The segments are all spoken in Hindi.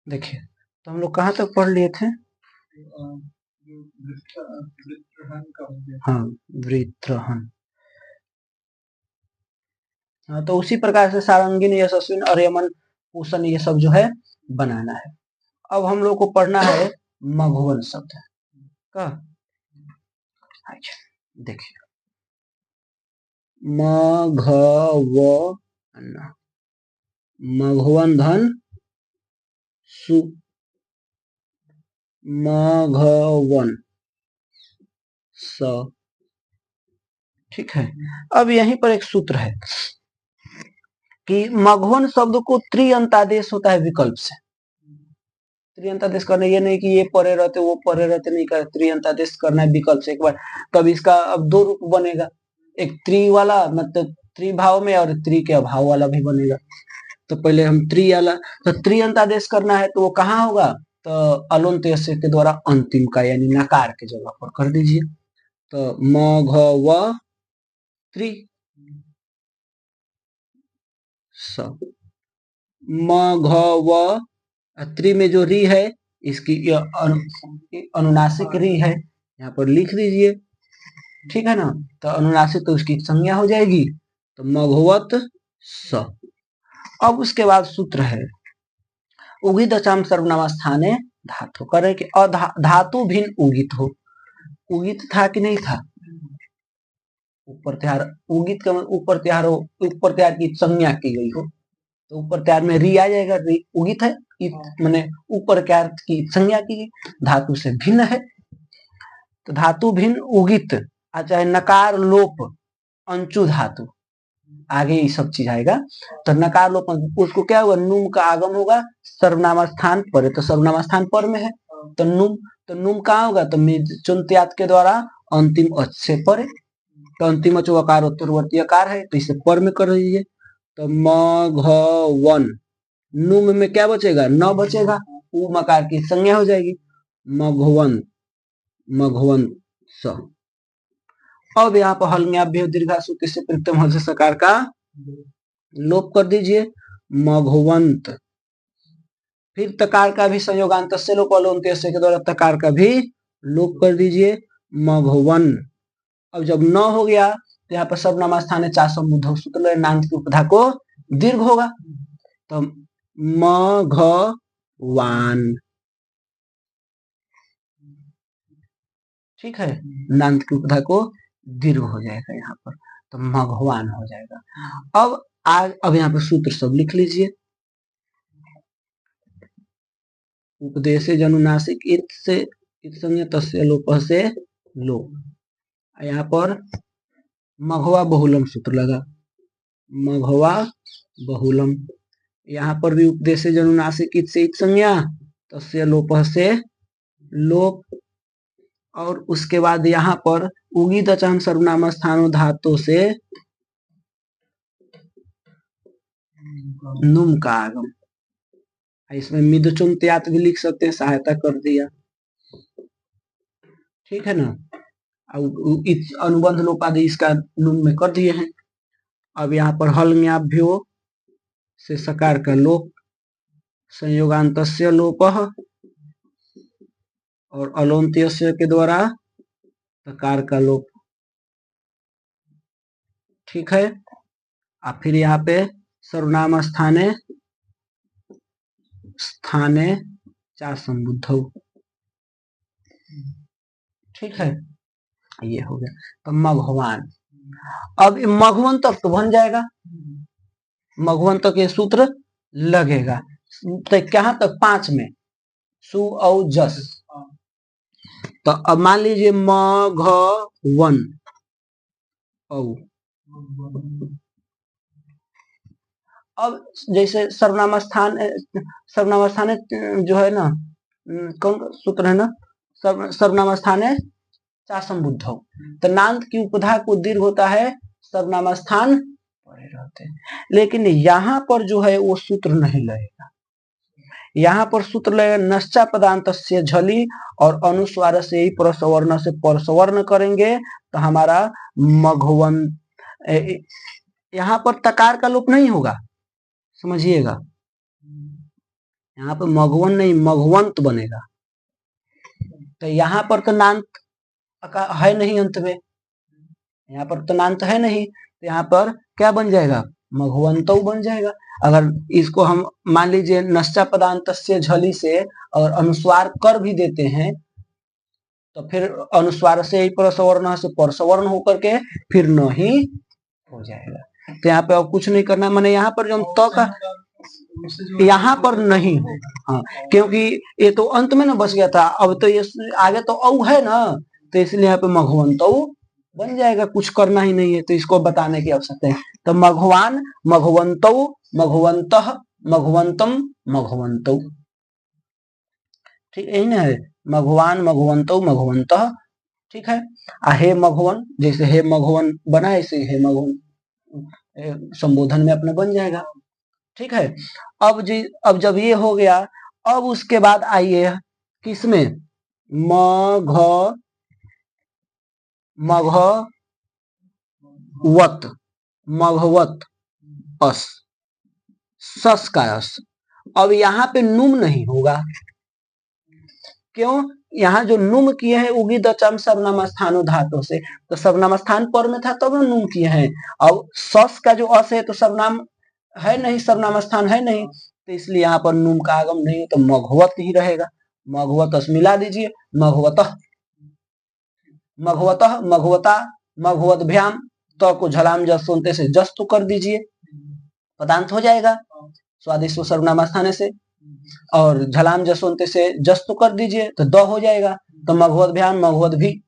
देखिए, तो हम लोग कहाँ तक पढ़ लिए थे? हाँ, वृत्रहन। हाँ, तो उसी प्रकार से सारंगिन, यशस्विन और यमन पूषण ये सब जो है बनाना है। अब हम लोग को पढ़ना है मघवन शब्द का। अच्छा, देखिए, मघवन, मघवन धन सु, मघवन स। ठीक है, अब यहीं पर एक सूत्र है कि मघवन शब्द को त्रिअंतादेश होता है विकल्प से। त्रिअंतादेश करना ये नहीं कि ये परे रहते वो परे रहते, नहीं कर, त्रिअंतादेश करना है विकल्प से एक बार। तब इसका अब दो रूप बनेगा, एक त्रि वाला मतलब त्रिभाव में, और त्रि के अभाव वाला भी बनेगा। तो पहले हम त्रि वाला, तो त्रिअंतादेश करना है तो वो कहाँ होगा? तो अलोन्त के द्वारा अंतिम का यानी नकार के जगह पर कर दीजिए। तो मघव त्रि स, मघव त्रि में जो री है इसकी अनुनासिक री है, यहाँ पर लिख दीजिए। ठीक है ना, तो अनुनासिक तो उसकी संज्ञा हो जाएगी, तो मघवत स। अब उसके बाद सूत्र है उगित दशाम सर्वनाम स्थाने धातु, करे कि धातु भिन्न उगित हो। उगित था कि नहीं था? ऊपर त्यार, उगित का ऊपर त्यार हो, ऊपर त्यार की संज्ञा की गई हो, तो ऊपर त्यार में री आ जाएगा, री उगित है, मैंने ऊपर त्यार की संज्ञा की गई, धातु से भिन्न है। तो धातु भिन्न उगित, चाहे नकार लोप अंचु धातु, आगे ये सब चीज आएगा। तो नकार लोप उसको क्या होगा? नुम का आगम होगा सर्वनाम स्थान पर, तो सर्वनाम स्थान पर में है, तो नुम कहाँ होगा? तो चुनत्यात के द्वारा अंतिम अच से परे, तो अंतिम अच अकार उत्तरवर्ती अकार है, तो इसे पर में कर दीजिए। तो मघवन, नुम में क्या बचेगा? न बचेगा, उ मकार की संज्ञा हो जाएगी, मघवन, मघवन स। अब यहाँ पर हल्ङ्याभ्य दीर्घासु से प्रथम हल से सकार का लोप कर दीजिए, मघवंत। फिर तकार का भी संयोगांत से लोप, अलोन्त से के द्वारा तकार का भी लोप कर दीजिए, मघवन। अब जब न हो गया तो यहाँ पर सर्वनाम स्थान चा समुद्ध सूत्र नांत की उपधा को दीर्घ होगा, तो मघवान। ठीक है, नांत की उपधा को दीर्घ हो जाएगा यहाँ पर, तो मघवान हो जाएगा। अब यहाँ पर सूत्र सब लिख लीजिए। उपदेश जनुनासिक इत से इत संज्ञा तस्य लोप से लोप, यहाँ पर मघवा बहुलम सूत्र लगा, मघवा बहुलम। यहाँ पर भी उपदेश जनुनासिक इत से इत संज्ञा तस्य लोप से लोप, और उसके बाद यहाँ पर उगी दचाम सर्वनाम स्थानो धातु से नुम का आगम, इसमें मिदचुम त्यात भी लिख सकते हैं, सहायता कर दिया। ठीक है ना, अनुबंध लोप आदि इसका नुम में कर दिए हैं। अब यहाँ पर हल्ङ्याभ्यो से सकार का लोप, संयोगांतस्य लोप, और अलोन्त्यस्य के द्वारा तकार का लोप। ठीक है, और फिर यहाँ पे सर्वनाम स्थाने स्थाने चा संबुद्धौ। ठीक है, ये हो गया, तो मघवान। अब मघवन तक तो बन जाएगा, मघवन तक ये सूत्र लगेगा, तो कहाँ तक? 5 में सु औ जस। तो अब मान लीजिए मघवन औ, अब जैसे सर्वनाम स्थान जो है ना, कौन सूत्र है ना, सर्वनाम स्थान है चा संबुद्ध, तो नांत की उपधा को दीर्घ होता है, सर्वनाम स्थान परे रहते हैं। लेकिन यहाँ पर जो है वो सूत्र नहीं लगेगा, यहाँ पर सूत्र लगेगा नश्चा पदांत से झली और अनुस्वार से ही परसवर्ण से परसवर्ण करेंगे, तो हमारा मघवन। यहाँ पर तकार का लोप नहीं होगा, समझिएगा, यहाँ पर मघवन नहीं मघवंत बनेगा। तो यहाँ पर तो नांत है नहीं अंत में, यहाँ पर तो नांत है नहीं, तो यहाँ पर क्या बन जाएगा, मघवंतो बन जाएगा। अगर इसको हम मान लीजिए नश्चा पदांतस्य झली से और अनुस्वार कर भी देते हैं तो फिर अनुस्वार से ही परसवर्ण से परसवर्ण होकर के फिर न ही हो जाएगा। तो यहाँ पे अब कुछ नहीं करना, मैंने यहाँ पर जो त का यहाँ पर नहीं होगा, हाँ, क्योंकि ये तो अंत में ना बच गया था, अब तो ये आगे तो औ है ना, तो इसलिए यहाँ पे मघवंतो बन जाएगा, कुछ करना ही नहीं है, तो इसको बताने की आवश्यकता है। तो मघवान मघवंतो मघवंतः मघवंतम मघवंतो, ठीक यही ना है, मघवान मघवंतो मघवंतः, ठीक है। हे मघवन, जैसे हे मघवन बना है ऐसे हे मघवन संबोधन में अपने बन जाएगा, ठीक है। अब जब ये हो गया, अब उसके बाद आइए किसमें, मघवत मघवत अस, सस का अस। अब यहाँ पे नुम नहीं होगा, क्यों, यहाँ जो नुम किए हैं उगी दचम सर्वनाम स्थानो धातु से, तो सर्वनाम स्थान पर में था तब तो नुम किए हैं। अब सस का जो अस है तो सर्वनाम है नहीं, सर्वनाम स्थान है नहीं, तो इसलिए यहाँ पर नुम का आगम नहीं, तो मघवत ही रहेगा। मघवत मिला दीजिए, मघवतः मघवतः मघवता मघवतभ्याम, तो को झलाम जस सुनते से जस तो कर दीजिए, पदांत हो जाएगा स्वादिष्ट सर्वनाम स्थान से, और झलाम जसवंते से जस तो कर दीजिए तो द हो जाएगा, तो मघवत भ्यान मघवत भी,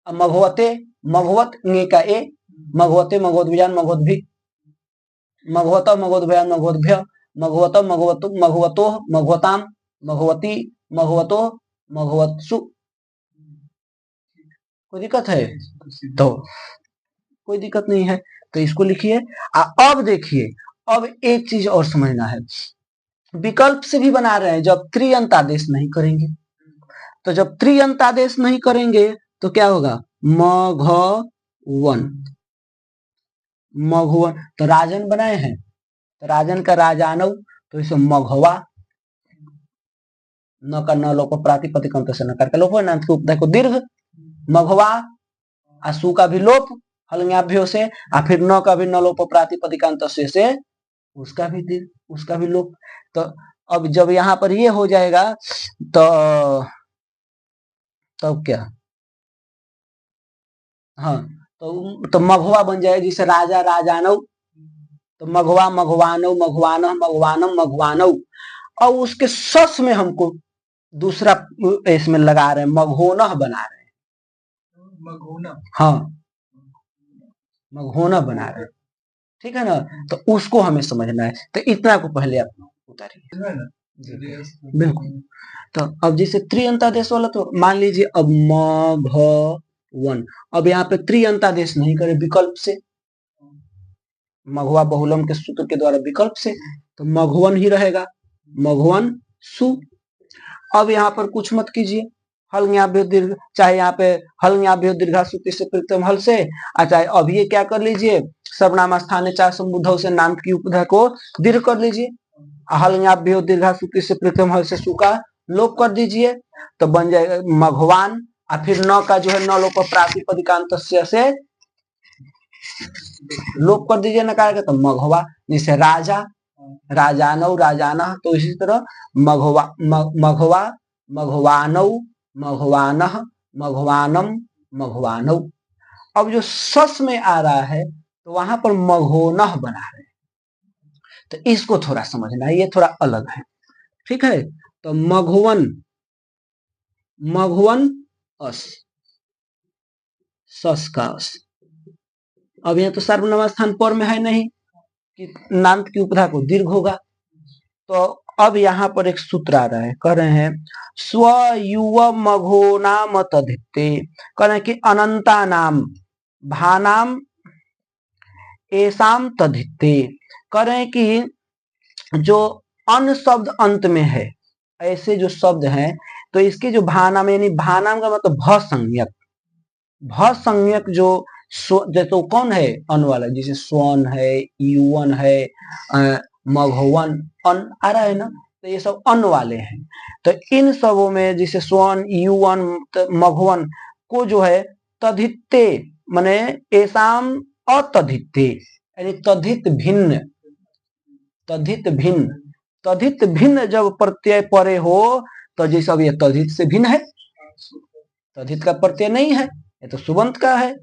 मघवते मघवत ने का ए, मघवते मघवत भ्यान मघवत भी, मघवत मघवत भ्यान मघवत भ्य, मघवत मघवत मघवतो मघवताम मघवती मघवतो मघवत्सु। कोई दिक्कत है, तो कोई दिक्कत नहीं है, तो इसको लिखिए। अब देखिए, अब एक चीज और समझना है, विकल्प से भी बना रहे हैं, जब त्रिअंत आदेश नहीं करेंगे, तो जब त्रिअंत आदेश नहीं करेंगे तो क्या होगा, मघवन मघवन, तो राजन बनाए हैं, तो राजन का राजानव, तो इसे मघवा, न का न लोप प्रातिपदिक अंत से नकार का लोप, नांत के उपधा को दीर्घ, मघवा, आसु का भी लोप हलंग्याभ्यो से, और फिर न का भी न लोप प्रातिपदिक अंत से उसका भी दीर्घ, उसका भी लोप। तो अब जब यहाँ पर ये हो जाएगा तो तब क्या, हाँ, तो मघवा बन जाएगा, जैसे राजा राजानव, तो मघवा मघवानव मघवानह मघवानम मघवानव। और उसके सस में हमको दूसरा इसमें लगा रहे हैं, मघोनह बना रहे हैं, मघोना, हाँ मघोना बना रहे हैं, ठीक है ना, तो उसको हमें समझना है, तो इतना को पहले आप उतारिए, बिल्कुल। तो अब जैसे त्रिअंतादेश वाला, तो मान लीजिए अब मघवन, अब यहाँ पे त्रिअंतादेश नहीं करे, विकल्प से, मघवा बहुलम के सूत्र के द्वारा विकल्प से, तो मघवन ही रहेगा, मघवन सु। अब यहाँ पर कुछ मत कीजिए, हल दीर्घ, चाहे यहाँ पे हल दीर्घा सूत्र से प्रथम हल से, चाहे अब ये क्या कर लीजिए, सर्वनाम स्थान चार संबुद्ध से नाम की उपधा को दीर्घ कर लीजिए, हल दीर्घा सूत्र से प्रथम हल से सुका लोप कर दीजिए, तो बन जाएगा मघवान, और फिर न का जो है न लोप प्रातिपदिकांत से लोप कर दीजिए नकार का, तो मघवा, जैसे राजा राजानव राजाना, तो इसी तरह मघवा मघवा मघवानव मघवानह मघवानम मघवानव। अब जो सस में आ रहा है तो वहां पर मघोनह बना रहे हैं, तो इसको थोड़ा समझना है, ये थोड़ा अलग है, ठीक है। तो मघवन मघवन अस, सस का अस, अब यहाँ तो सर्वनाम स्थान पर में है नहीं कि नांत की उपधा को दीर्घ होगा, तो अब यहाँ पर एक सूत्र आ रहा है, कह रहे हैं स्व युव मघो नाम तदित्ते, कह रहे हैं कि अनंता नाम भानाम एसाम तदित्ते, कह रहे हैं कि जो अन शब्द अंत में है, ऐसे जो शब्द हैं, तो इसके जो भानाम, यानी भानाम का मतलब भ संज्ञक, भ संज्ञक जो तो कौन है, अन वाला, जैसे स्वन है, युवन है, मघवन, अन आ रहा है ना, तो तो ये सब अन वाले हैं। तो इन सबों में जैसे स्वन, युवन, मघवन को जो है तद्धिते माने एसाम अतद्धिते यानी तद्धित भिन्न, तद्धित भिन्न, तद्धित भिन्न जब प्रत्यय परे हो तो जैसे अब ये तद्धित से भिन्न है, तद्धित का प्रत्यय नहीं है, ये तो सुबंत का है,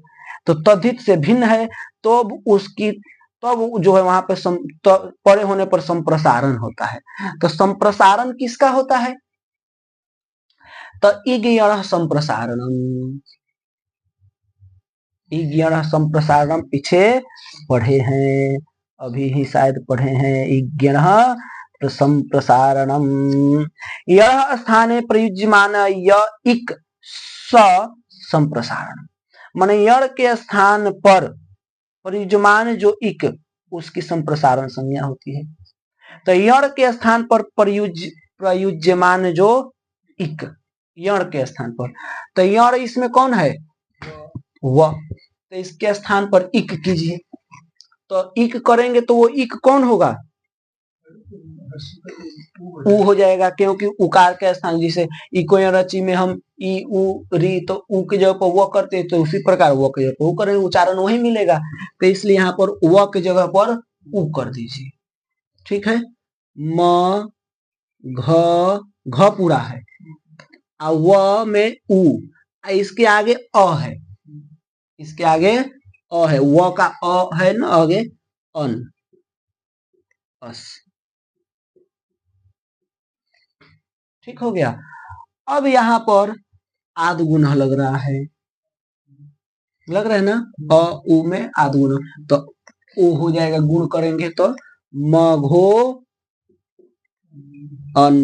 तो तद्धित से भिन्न है तो उसकी तब जो है वहां पे परे होने पर संप्रसारण होता है। तो संप्रसारण किसका होता है? तो इज्ञ संप्रसारणम, इज्ञ संप्रसारणम पीछे पढ़े हैं, अभी ही शायद पढ़े हैं। इज्ञ संप्रसारणम यह स्थाने प्रयुज्यमान इक स संप्रसारण, माने यण के स्थान पर प्रयुज्यमान जो इक उसकी संप्रसारण संज्ञा होती है। तो यण के स्थान पर प्रयुज्यमान जो इक, यण के स्थान पर, तो यण इसमें कौन है? व, तो इसके स्थान पर इक कीजिए, तो इक करेंगे तो वो इक कौन होगा? उ हो जाएगा, क्योंकि उकार के स्थान जैसे इको रची में हम ई उ री, तो उ की जगह पर वो करते हैं तो उसी प्रकार वो की जगह पर उ करेंगे, उच्चारण वही मिलेगा। तो इसलिए यहाँ पर व की जगह पर उ कर दीजिए, ठीक है। म घ पूरा है, व में उ, इसके आगे अ है, इसके आगे अ है, व का अ है ना आगे, अन, अस, ठीक हो गया। अब यहाँ पर आद गुण लग रहा है, लग रहा है ना, अ उ में आद गुण, तो ओ हो जाएगा, गुण करेंगे तो मघो अन।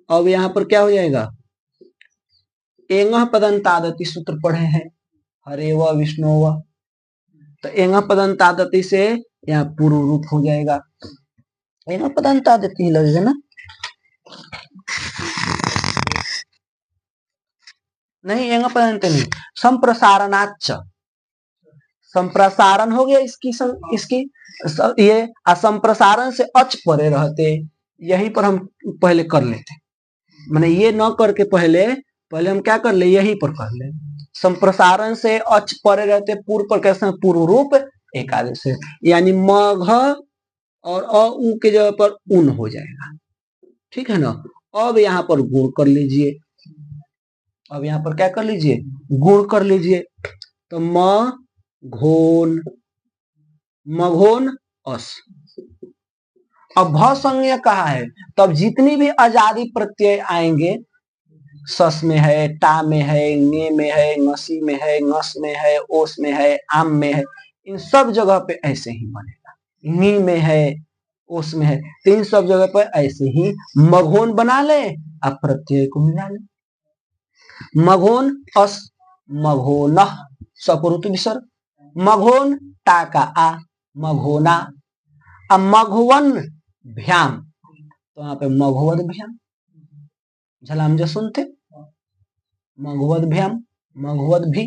अब यहाँ पर क्या हो जाएगा? एंग पदंतादति सूत्र पढ़े हैं, हरे व विष्णु व, तो एंग पदंतादति से यहाँ पूर्व रूप हो जाएगा, एंग पदंतादति लगेगा ना, नहीं एंग पदंत नहीं, संप्रसारणाच, संप्रसारण हो गया इसकी ये असंप्रसारण से अच परे रहते, यही पर हम पहले कर लेते, माने ये न करके पहले हम क्या कर ले, यही पर कर ले। संप्रसारण से अच परे रहते, पूर्व पर कैसे? पूर्व रूप एकादश से, यानी मघ और अ उ के जगह पर उन हो जाएगा, ठीक है ना। अब यहाँ पर गुण कर लीजिए, अब यहाँ पर क्या कर लीजिए? गुण कर लीजिए, तो मघोन, मघोन अस। अब भ संज्ञा कहा है, तब जितनी भी आजादी प्रत्यय आएंगे, सस में है, टा में है, ने में है, ngसी में है, ngस में है, ओस में है, आम में है, इन सब जगह पे ऐसे ही बनेगा। नी में है, ओस में है, तो इन सब जगह पर ऐसे ही मघोन बना ले, अब प्रत्यय को मिला ले, मघोन अस, मघोन सपुरुष विसर्ग, मघोन टा का आ, मघोना। अब मघवन भ्याम, तो यहाँ पे मघवद भ्याम, झलाम जो सुनते, मघवद भ्याम, मघवद भी।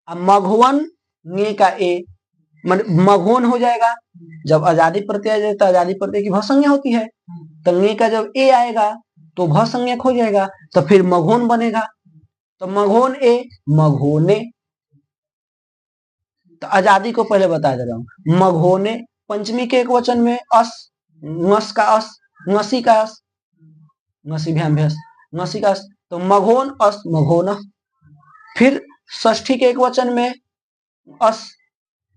अब मघवन ने का ए, मघोन हो जाएगा, जब आजादी प्रत्यय जाए तो आजादी प्रत्यय की भसंज्ञा होती है, तो ने का जब ए आएगा तो भसंज्ञक हो जाएगा, तो फिर मघोन बनेगा, तो मघोन ए, मघोने, तो आजादी को पहले बता दे रहा हूं, मघोने पंचमी के एक वचन में अस, ngस का अस, ngसी का अस, ngसी भ्याम भ्यस, ngसी का अस, तो मघोन अस मघोन। फिर षष्ठी के एक वचन में अस,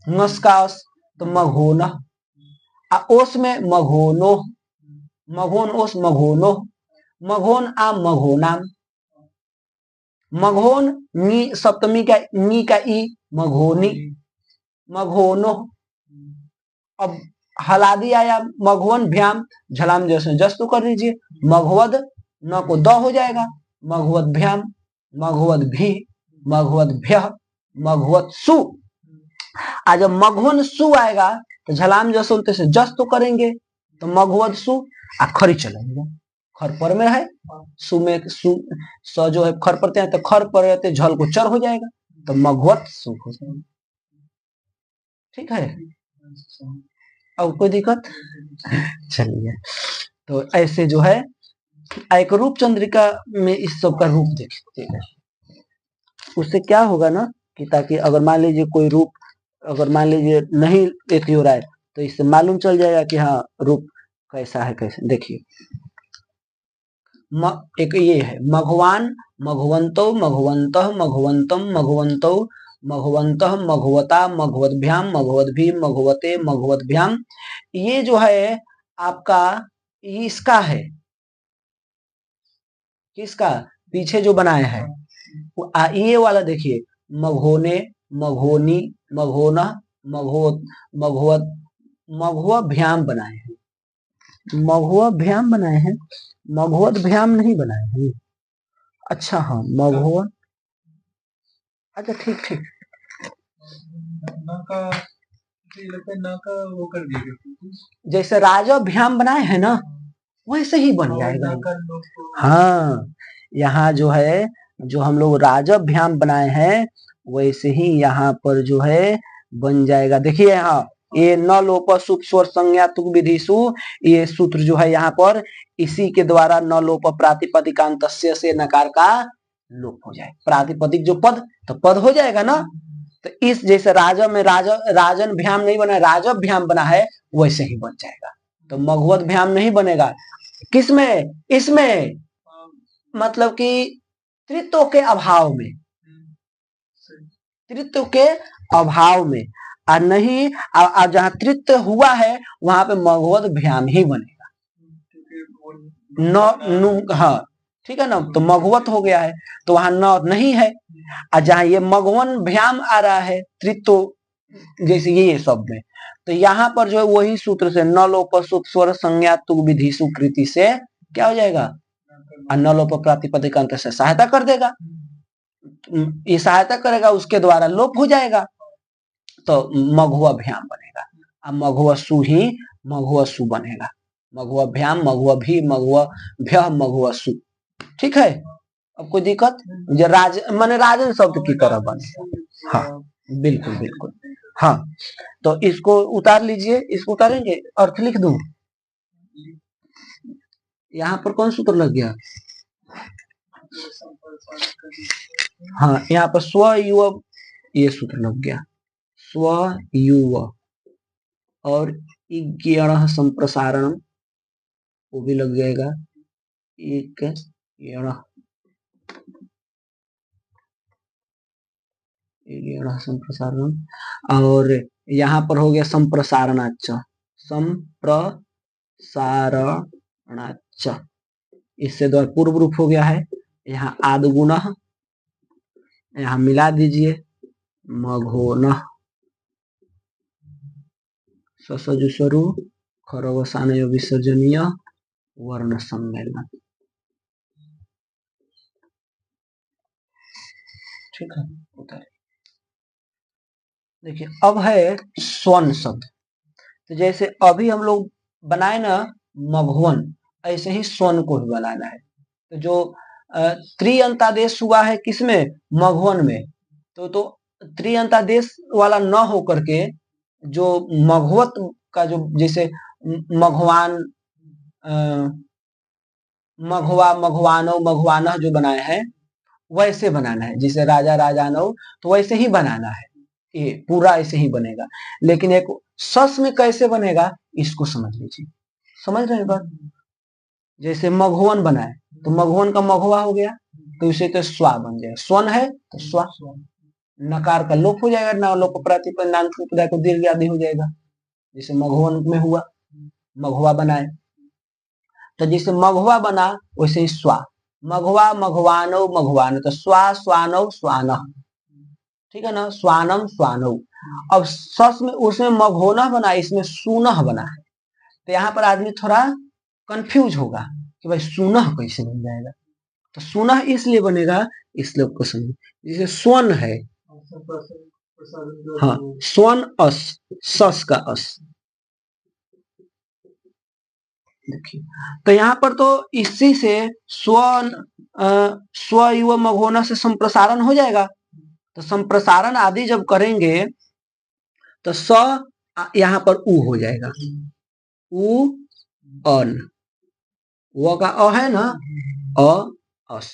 ngस का अस, तो मघोन, ओस में मघोनो, मघोन ओस मघोनो, मघोन आ मघोनाम, मघोन नी सप्तमी का नी का ई, मघोनी, मघोनो। अब हलादी आया मघवन भ्याम, झलाम जैसे जस्तु कर लीजिए, मघवद न को द हो जाएगा, मघवद भ्याम, मघवद भी, मघवद भ्य, मघवद सु। आज जब मघवन सु आएगा तो झलाम जसोलते से जस्तु करेंगे, तो मघवद सु खरी चलेंगे, खर पर में है, सु में सु स जो है खर पड़ते हैं, तो खर पर रहते झल को चर हो जाएगा, तो मघवत सु हो जाएगा, ठीक है। और कोई दिक्कत? चलिए, तो ऐसे जो है एक रूप चंद्रिका में इस सब का रूप देखते हैं। उससे क्या होगा ना कि ताकि अगर मान लीजिए कोई रूप अगर मान लीजिए नहीं एक हो रहा है तो इससे मालूम चल जाएगा कि हाँ रूप कैसा है कैसे। देखिए एक ये है मघवान मघवंतो मघवंतः मघवंतम मघवंतो मघवंतः मघवता मघवद्भ्याम मघवद्भी मघवते मघवद्भ्याम। ये जो है आपका इसका है, किसका? पीछे जो बनाया है ये वाला देखिए मघोने मघोनी मघोना मघोत मघवत मघवभ्याम बनाए हैं, मघवभ्याम बनाए हैं, मघवतभ्याम नहीं बनाए हैं। अच्छा हाँ मघवन, अच्छा ठीक ठीक जैसे राजभ्याम बनाए हैं ना वैसे ही बन जाएगा। हाँ यहाँ जो है जो हम लोग राजभ्याम बनाए हैं वैसे ही यहाँ पर जो है बन जाएगा। देखिए यहाँ ये न लोप सुप स्वर संज्ञा तुक विधिशु, ये सूत्र जो है यहाँ पर इसी के द्वारा न लोप प्रातिपदिकांत से नकार का लोप हो जाए। प्रातिपदिक जो पद तो पद हो जाएगा ना, तो इस जैसे राजा में राजन भ्याम नहीं बना है राजव भ्याम बना है वैसे ही बन जाएगा। तो मघवत भ्याम नहीं बनेगा। किसमें? इसमें मतलब कि त्रित्व के अभाव में, त्रित्व के अभाव में और नहीं जहां त्रित्व हुआ है वहां पे मघवत भ्याम ही बनेगा। न हाँ ठीक है ना, तो मघवत हो गया है तो वहां न नहीं है। और जहां ये मघवन भ्याम आ रहा है त्रित्व जैसे ये शब्द में, तो यहाँ पर जो है वही सूत्र से न लोप सुप स्वर संज्ञा तुक विधि सुकृति से क्या हो जाएगा? न लोप प्रातिपदिक अंत से सहायता कर देगा, ये सहायता करेगा उसके द्वारा लोप हो जाएगा तो मघुआ भ्याम बनेगा। अब मघुआ सु ही मघुआ सु बनेगा। मघुआ भ्याम मघुआ भी मघुआ भ्य मघुआ सु। ठीक है, अब कोई दिक्कत? जो राज माने राजन शब्द की तरह बनेगा। हाँ बिल्कुल बिल्कुल। हाँ तो इसको उतार लीजिए, इसको उतारेंगे अर्थ लिख दूं। यहाँ पर कौन सूत्र लग गया? हाँ यहाँ पर स्वयुव ये सूत्र लग गया, स्वयुव और इज्ञण संप्रसारण वो भी लग जाएगा। एक संप्रसारण और यहाँ पर हो गया संप्रसारणाच, संप्रसारणाच इससे द्वारा पूर्व रूप हो गया है। यहाँ आदगुण यहाँ मिला दीजिए मघोन ससजुसरु खरवसान विसर्जनीय वर्ण सम्मेलन। ठीक है, उतारे। देखिए अब है स्वन शब्द, तो जैसे अभी हम लोग बनाए ना मघवन, ऐसे ही स्वन को भी बनाना है। तो जो त्रिअंतादेश हुआ है किसमें? मघवन में। तो त्रिअंतादेश वाला न हो करके जो मघवत का जो जैसे मघवान मघवा मघवानो मघवाना जो बनाए हैं वैसे बनाना है। जैसे राजा राजानो तो वैसे ही बनाना है, ये पूरा ऐसे ही बनेगा। लेकिन एक सस में कैसे बनेगा इसको समझ लीजिए। समझ रहे हैं बात? जैसे मघवन बनाए तो मघवन का मघवा हो गया तो उसे तो स्वा बन जाएगा। स्वन है तो स्वा, नकार का लोप हो जाएगा, ना लोप प्रातिपद को दीर्घ आदि हो जाएगा। जैसे मघवन में हुआ मघवा बनाए, तो जैसे मघवा बना वैसे ही स्वा, मघवा मघवानो मघवान तो स्वा स्वानो स्वान। ठीक है ना, स्वानम स्वानो। अब सस में उसमें मघोना बना, इसमें सुनह बना है, तो यहाँ पर आदमी थोड़ा कंफ्यूज होगा कि भाई सुनह कैसे बन जाएगा। तो सुनह इसलिए बनेगा, इसलिए आपको समझ, जैसे स्वन है, हाँ स्वन अस, सस का अस। देखिए तो यहाँ पर तो इसी से स्वन स्वयुव मघोना से संप्रसारण हो जाएगा। तो संप्रसारण आदि जब करेंगे तो स यहाँ पर उ हो जाएगा, उ अन, वो का अ है ना, अ अस।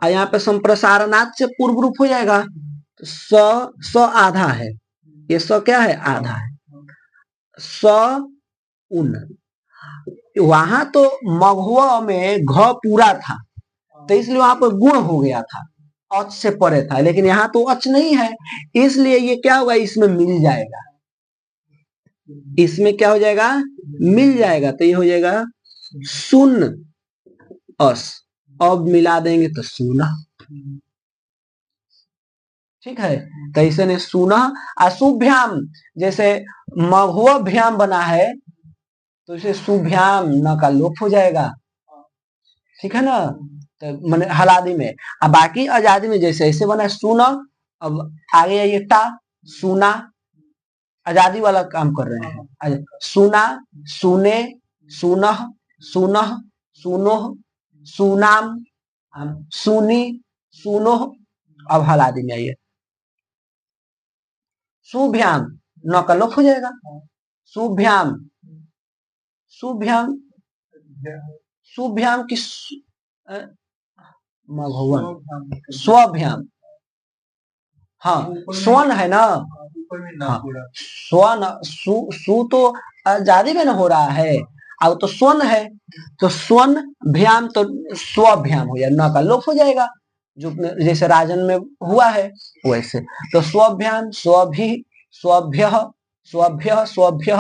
यहाँ पे संप्रसारणार्थ से पूर्व रूप हो जाएगा, स आधा है, ये स क्या है, आधा है, स उन। वहां तो मघुआ में घ पूरा था, तो इसलिए वहां पर गुण हो गया था, अच से परे था, लेकिन यहाँ तो अच नहीं है, इसलिए ये क्या होगा, इसमें मिल जाएगा, इसमें क्या हो जाएगा, मिल जाएगा, तो ये हो जाएगा सुन अस। अब मिला देंगे तो सुना, ठीक है, तो ऐसे ने सुना। अशुभ्याम, जैसे मघुभ्याम बना है, तो इसे शुभ्याम न का लोप हो जाएगा, ठीक है ना, तो मैंने हलादी में। अब बाकी आजादी में जैसे ऐसे बना सुना, अब आगे आइए टा, सुना, आजादी वाला काम कर रहे हैं, सुना, सुने, सुनह, सुनह, सुनोह, सुनाम, सुनी, सुनो। अब हलादी में आइए, शुभ्याम न का लोप हो जाएगा, शुभ्याम, शुभ्याम, शुभ्याम की स्वभ्याम, हाँ स्वर्ण है ना, हाँ स्वर्ण, सु तो आजादी में ना हो रहा है, अब तो स्वर्ण है, तो स्वर्ण भ्याम, तो स्वभ्याम हो जाएगा, न का लोप हो जाएगा, जो जैसे राजन में हुआ है वैसे, तो स्वभ्याम, स्वभि, स्वभ्य, स्वभ्य, स्वभ्य,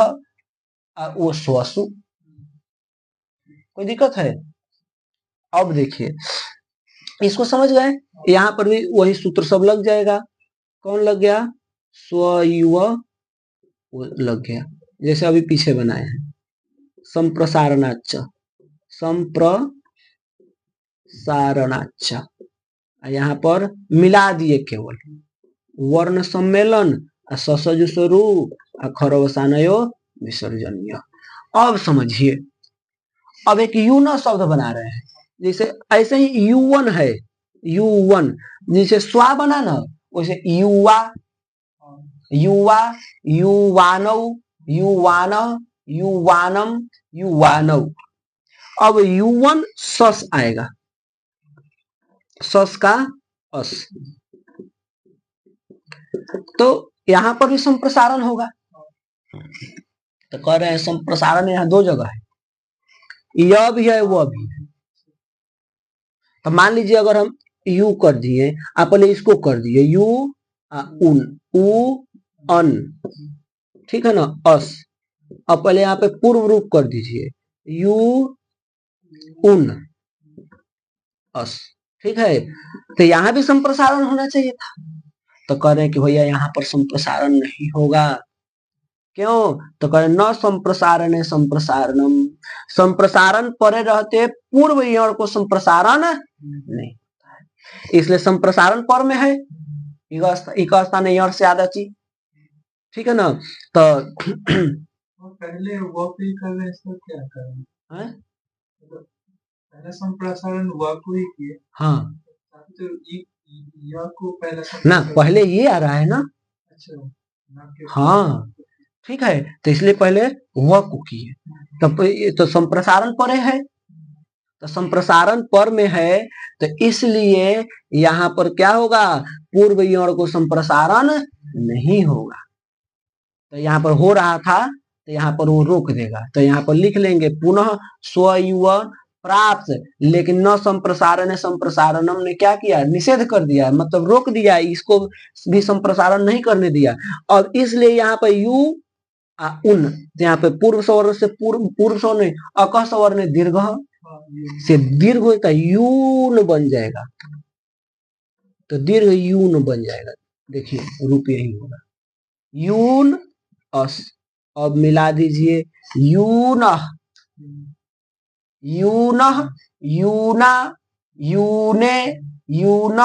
वो स्वसु। कोई दिक्कत है? अब देखिए, इसको समझ गए, यहाँ पर भी वही सूत्र सब लग जाएगा। कौन लग गया? स्वयुव लग गया, जैसे अभी पीछे बनाए हैं, संप्रसारणाच, संप्रसारणाच, यहाँ पर मिला दिए केवल वर्ण सम्मेलन, ससजु स्वरूप, खरवसानयो विसर्जनीय। अब समझिए, अब एक यून शब्द बना रहे हैं, जैसे ऐसे ही युवन है, युवन, जैसे स्वा बना ना, वैसे युवा, युवा, युवानव, युवान, युवानम, युवानव। अब युवन सस आएगा, सस का अस, तो यहां पर भी संप्रसारण होगा, तो कह रहे हैं संप्रसारण यहाँ दो जगह है, यह भी है वह भी है। तो मान लीजिए अगर हम यू कर दिए, आप पहले इसको कर दिए यू, उन, उ अन, ठीक है ना, अस। अब पहले यहाँ पे पूर्व रूप कर दीजिए, यू उन अस, ठीक है, तो यहाँ भी संप्रसारण होना चाहिए था, तो कह रहे हैं कि भैया यहाँ पर संप्रसारण नहीं होगा, क्यों? तो कह रहे न संप्रसारण है, संप्रसारणम, संप्रसारण परे रहते पूर्व यण को संप्रसारण नहीं, इसलिए संप्रसारण पर में है, इक स्थान यण से आधा चीज, ठीक है ना, तो पहले वो भी कर रहे हैं, क्या करें, पहले संप्रसारण हुआ को ही किए, हाँ, तो को पहले ना पहले ये आ रहा है ना, अच्छा, हाँ ठीक है, तो इसलिए पहले वह को किए, तो संप्रसारण परे है, तो संप्रसारण पर में है, तो इसलिए यहाँ पर क्या होगा, पूर्व यण को संप्रसारण नहीं होगा, तो यहाँ पर हो रहा था, तो यहाँ पर वो रोक देगा, तो यहाँ पर लिख लेंगे पुनः स्वयुव प्राप्त, लेकिन न संप्रसारण है, संप्रसारणम ने क्या किया, निषेध कर दिया, मतलब रोक दिया, इसको भी संप्रसारण नहीं करने दिया। अब इसलिए यहाँ पर यू उन, यहाँ पे पूर्व स्वर्ण से पूर्व स्वर्ण अक स्वर्ण दीर्घ से दीर्घ होता यून बन जाएगा, तो दीर्घ यून बन जाएगा, देखिए रूप यही होगा, यून अस। अब मिला दीजिए यून, यून, यूना, यूने, यून,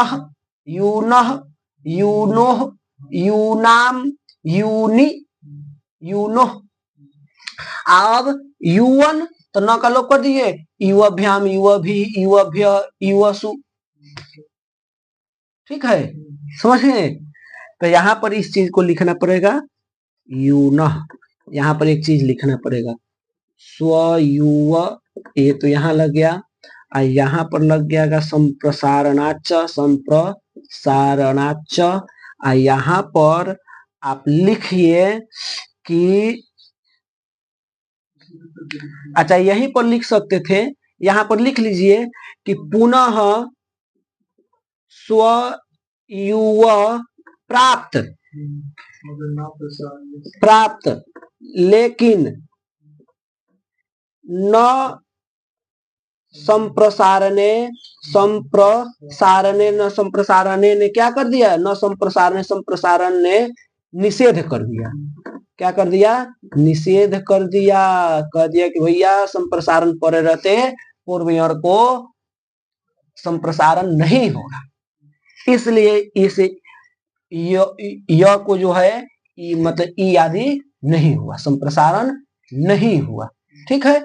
यून, यूनो, यूनाम, यूनि, यूनो। अब युवन, तो न का लोप कर दिए, युवभ्याम, युवभि, युवभ्य, युवसु, ठीक है, समझ गए, तो यहाँ पर इस चीज को लिखना पड़ेगा, यून। यहाँ पर एक चीज लिखना पड़ेगा, स्वयुव, ये तो यहाँ लग गया, और यहाँ पर लग गया संप्रसारणाच, संप्रसारणाच। और यहाँ पर आप लिखिए कि, अच्छा यहीं पर लिख सकते थे, यहाँ पर लिख लीजिए कि पुनः स्वयुव प्राप्त, प्राप्त, लेकिन न संप्रसारणे, संप्रसारणे न संप्रसारणे ने क्या कर दिया, न संप्रसारणे, संप्रसारण ने निषेध कर दिया। क्या कर दिया, निषेध कर दिया। कह दिया कि भैया संप्रसारण पड़े रहते पूर्वयों को संप्रसारण नहीं होगा, इसलिए इस य को जो है मतलब ई आदि नहीं हुआ, संप्रसारण नहीं हुआ। ठीक है,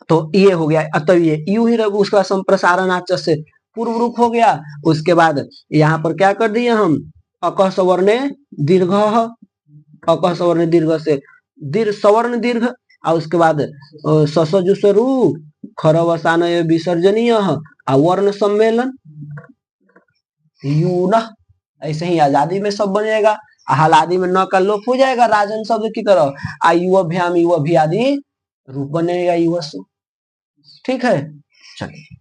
तो ये हो गया। अतः ये यू ही रघु, उसका संप्रसारण आच से पूर्व रूप हो गया। उसके बाद यहाँ पर क्या कर दिए हम, अक सवर्ण दीर्घ, अक सवर्ण दीर्घ से दीर्घ सवर्ण दीर्घ, और उसके बाद ससजुसरु खरवसान विसर्जनीय वर्ण सम्मेलन यून। ऐसे ही आजादी में सब बनेगा, हलादी में न का लोप हो जाएगा राजन शब्द की तरह, आयुभ्याम युव भी आदि रूप बनेगा युवसु। ठीक है, चलिए।